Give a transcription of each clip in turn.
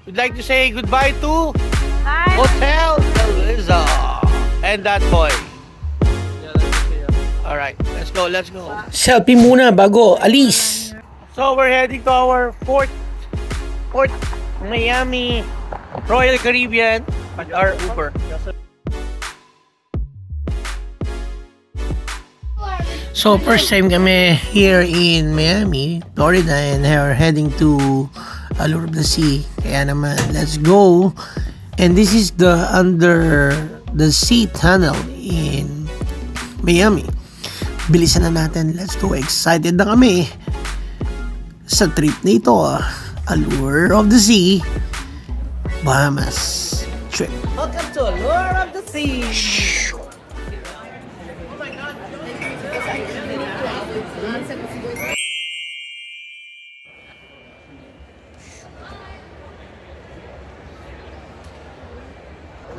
we'd like to say goodbye to Hi. Hotel Eliza and that boy. Alright, let's go. Selfie muna bago alis. So we're heading to our Port Miami Royal Caribbean at our Uber. So first time kami here in Miami, Florida, and we're heading to Allure of the Sea. Kaya naman, let's go. And this is the under the sea tunnel in Miami. Bilisan na natin. Let's go. Excited na kami sa trip na ito. Allure of the Sea, Bahamas trip. Welcome to Allure of the Sea.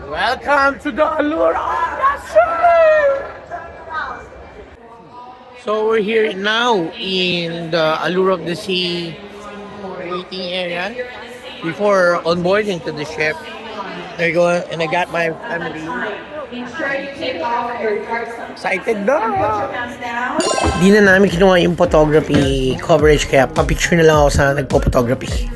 Welcome to the Allure of the Sea. So we're here now in the Allure of the Sea waiting area before onboarding to the ship. There you go, and I got my family. Excited na! Di na namin kinuha yung photography coverage, kaya pa-picture na lang ako sa nagpo-photography.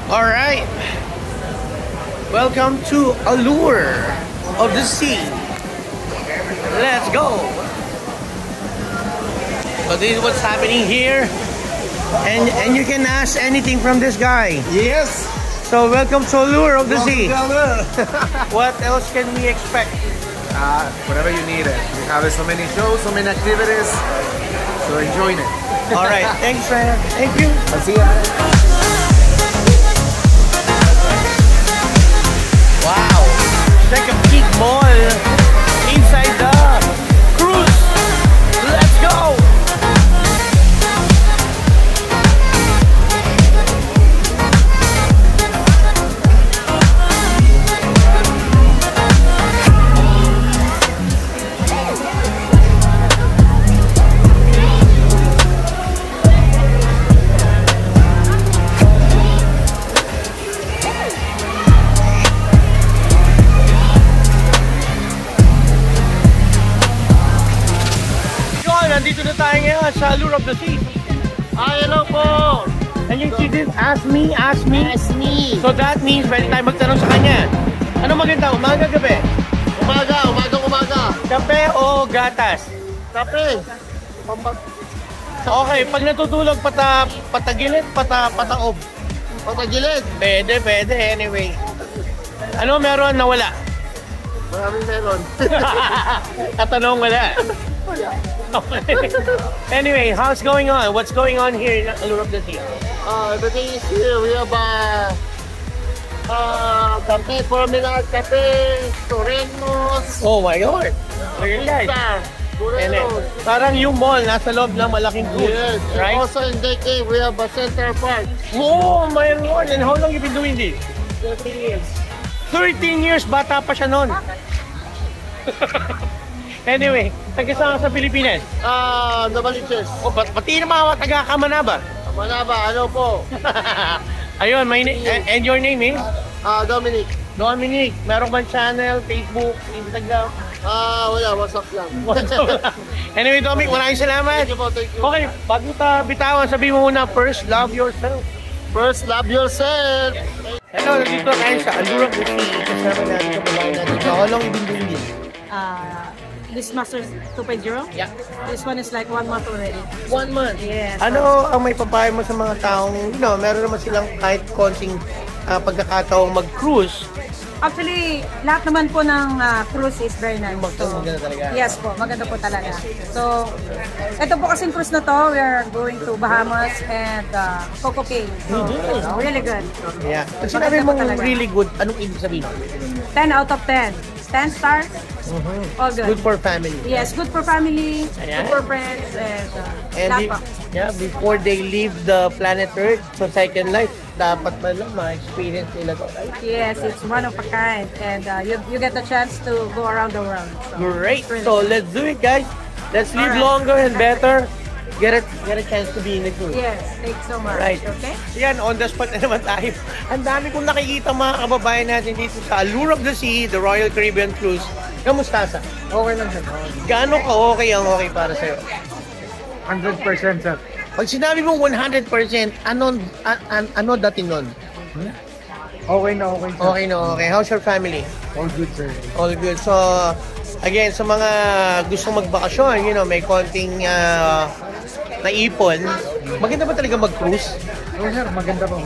Alright, welcome to Allure of the Sea. Let's go. So this is what's happening here, and you can ask anything from this guy. Yes. So welcome to Allure of the Sea. What else can we expect? Whatever you need it. We have so many shows, so many activities, so enjoy it. Alright, thanks, Ryan. Thank you. I'll see you. Wow, it's like a big mall inside the cruise. Let's go! Nandito na tayo ngayon sa Allure of the Sea. Hello po! And yung she did ask me. So that means pwede tayo magtanong sa kanya. Ano maganda? Umaga, gabi? Umaga. Kape o gatas? Kape. Okay, pag natutulog, patagilid, pataob. Patagilid. Pwede, anyway. Ano meron na wala? Maraming meron. Tatanong wala. Anyway, how's going on? What's going on here in Allure of the Sea? Everything is here. We have cafe, promenade cafe, Torrenos. Oh my God! Look at guys. And then, parang yung mall nasa loob ng malaking cruise, Yes. right? And also in Decay, we have a Center Park. Oh my Lord! And how long you been doing this? 13 years. 13 years, bata pa siya nun. Anyway, taga-saan ka sa Pilipinas? Novaliches. Oh, pati na mga taga-Kamanaba. Manaba, ano po? Ayun, and your name is? Dominic. Dominic. Meron bang channel, Facebook, Instagram? Wala, WhatsApp lang. Anyway, Dominic, maraming salamat. Thank you po, thank you. Okay, bago ta bitawan, sabihin mo muna, first, love yourself. First, love yourself. Hello, nandito tayo sa Allure of the Sea. Kasama natin sa babae natin. How long you been doing this? This Master 2.0? Yeah. This one is like 1 month already. 1 month? Yes. Ano ang may papayo mo sa mga taong, meron naman silang kahit konting pagkakataong mag-cruise? Actually, lahat naman po ng cruise is very nice. Maganda talaga. Yes po, maganda po talaga. So, ito po kasing cruise na to, we are going to Bahamas and Coco Cay. So, really good. Yeah. Pag sinabi mong really good, anong ibig sabihin? 10 out of 10. 10 stars? All good. Good for family. Yes, good for family, Ayan. good for friends, and And lahat pa. before they leave the planet Earth sa Second Life, dapat ba lang ma-experience nila to, right? Yes, it's one of a kind, and you get the chance to go around the world. So, Great. it's really So good. let's do it, guys. Let's live Alright. longer and better. Get a chance to be in the cruise. Yes, thanks so much. Right. Okay? Yan, on the spot na naman tayo. Ang dami kong nakikita mga kababayan natin dito sa Allure of the Sea, the Royal Caribbean Cruise. Kamusta sa? Okay lang sir. Gaano ka-okay ang okay para sa'yo? 100% sir. Pag sinabi mong 100%, ano dati nun? Okay na okay sir. Okay na okay. How's your family? All good sir. All good. So, again, sa mga gustong magbakasyon, may konting naipon, maganda ba talaga mag-cruise? Oo sir, maganda po.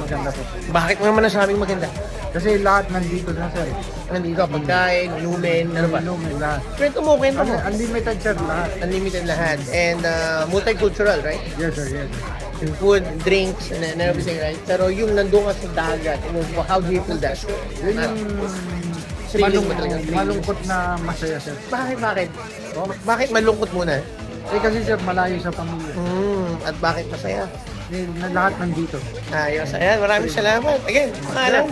Bakit mo naman nasabing maganda? Kasi lahat nandito na sir. Nandito, pagkain, inumin, ano ba? Inumin lahat. Kwento mo. Unlimited sir lahat. Unlimited lahat. And multicultural, right? Yes sir, yes. Yung food, drinks, and everything, right? Pero yung nandun ka sa dagat, how do you feel that? Yun yung Thrilling ba talaga? malungkot na masaya sir. Bakit? Bakit malungkot muna? Kasi sir, malayo sa pamilya. At bakit masaya? Lahat nandito. Ayos. Ayan, maraming salamat. Again, pangalan?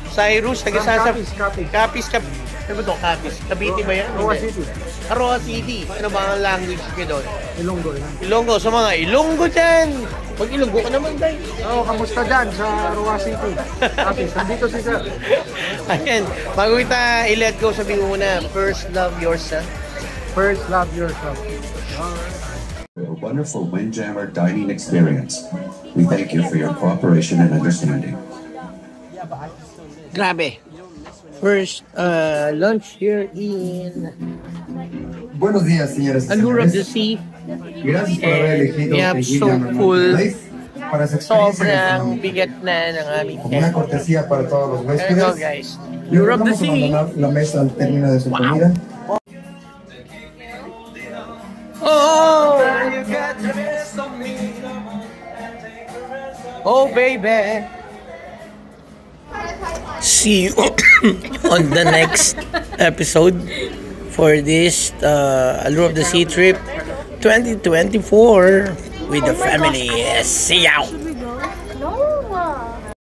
Cyrus, taga sa Capiz. Ano ba ito? Capiz. Cavite ba yan? Roa Hindi. City. Roa City. Ano ba ang language nyo doon? Ilonggo. Ilonggo. Sa mga Ilonggo dyan. Mag-Ilonggo ka naman, day. Oo, kamusta dyan sa Roa City? Kapis, nandito si sir. Ayan. Bago kita i-let go, sabihin mo muna, first love yourself. First, love yourself. A wonderful Windjammer dining experience. We thank you for your cooperation and understanding. Grabe. First lunch here in Buenos días, señoras y Allure of the señores. Sea. Gracias por haber elegido We have el so Windjammer full. Life para su experiencia Sobrang gastronómica. bigat na ng aming Como una cortesía para todos los There you go, huéspedes. guys. Le Allure of the recordamos Sea. abandonar la mesa al término de su comida. Oh, oh, baby. See you on the next episode for this Allure of the Sea trip 2024 with the family. See you.